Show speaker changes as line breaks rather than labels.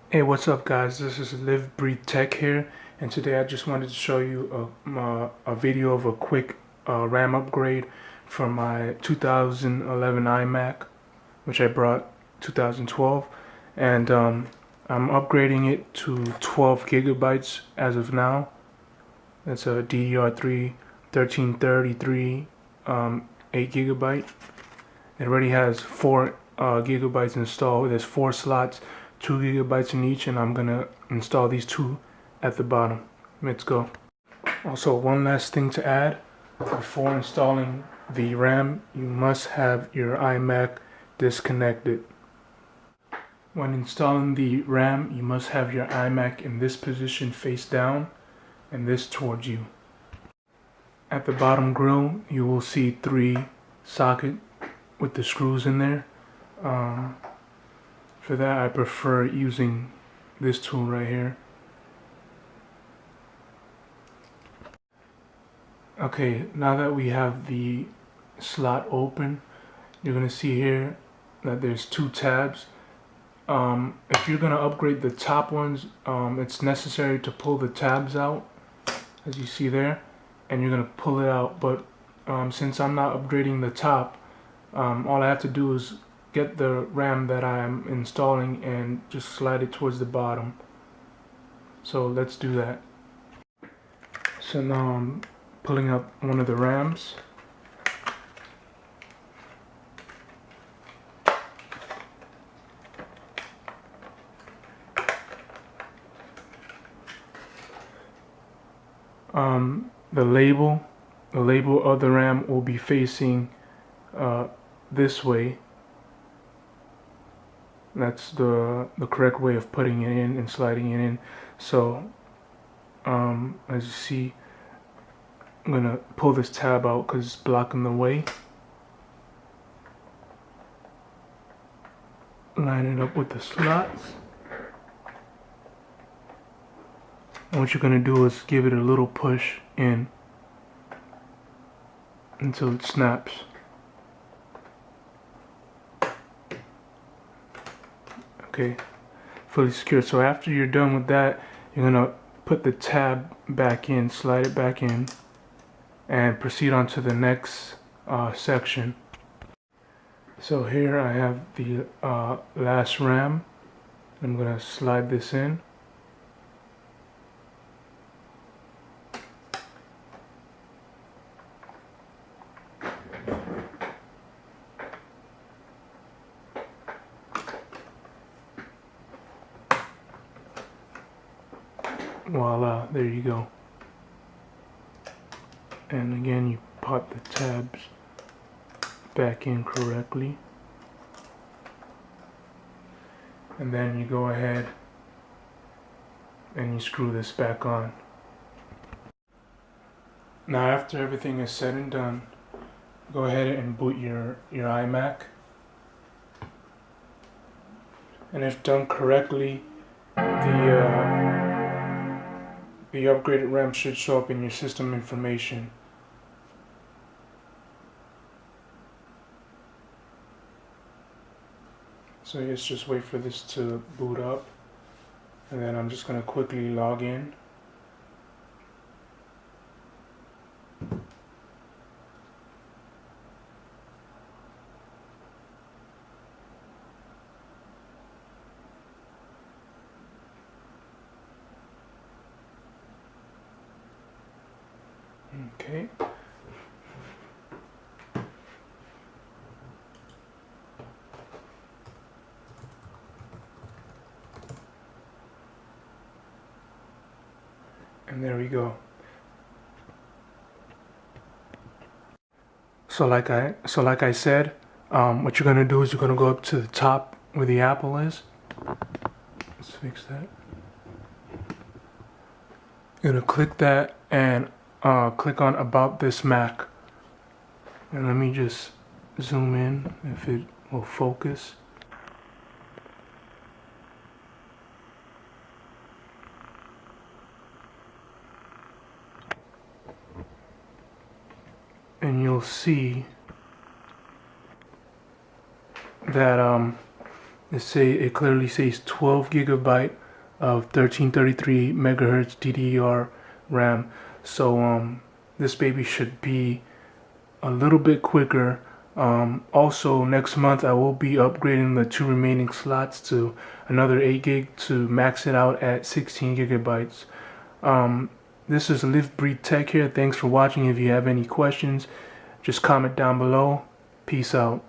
Hey, what's up guys? This is Live Breathe Tech here, and today I just wanted to show you a video of a quick RAM upgrade from my 2011 iMac, which I brought 2012, and I'm upgrading it to 12 gigabytes as of now. That's a DDR3 1333 8 gigabyte. It already has 4 gigabytes installed. There's 4 slots, 2 gigabytes in each, and I'm gonna install these two at the bottom. Let's go. Also, one last thing to add: before installing the RAM, you must have your iMac disconnected. When installing the RAM, you must have your iMac in this position face down and this towards you. At the bottom grill, you will see 3 sockets with the screws in there. For that, I prefer using this tool right here. Okay, now that we have the slot open, you're gonna see here that there's 2 tabs. If you're gonna upgrade the top ones, it's necessary to pull the tabs out, as you see there, and you're gonna pull it out. But since I'm not upgrading the top, all I have to do is get the RAM that I'm installing and just slide it towards the bottom. So let's do that. So now I'm pulling up one of the RAMs. The label of the RAM will be facing this way. That's the correct way of putting it in and sliding it in. So as you see, I'm gonna pull this tab out because it's blocking the way. Line it up with the slots. And what you're gonna do is give it a little push in until it snaps. Okay, fully secure. So after you're done with that, you're gonna put the tab back in, slide it back in, and proceed on to the next section. So here I have the last RAM. I'm gonna slide this in. Voila, there you go. And again, you pop the tabs back in correctly. And then you go ahead and you screw this back on. Now after everything is said and done, go ahead and boot your iMac. And if done correctly, the upgraded RAM should show up in your system information. So let's just wait for this to boot up, and then I'm just going to quickly log in. Okay. And there we go. So like I said, what you're gonna do is you're gonna go up to the top where the apple is. Let's fix that. You're gonna click that and click on About This Mac. And let me just zoom in if it will focus. And you'll see that It clearly says 12 gigabyte of 1333 megahertz DDR RAM. So this baby should be a little bit quicker. Also, next month I will be upgrading the 2 remaining slots to another 8 gig to max it out at 16 gigabytes. This is Live Breathe Tech here. Thanks for watching. If you have any questions, just comment down below. Peace out.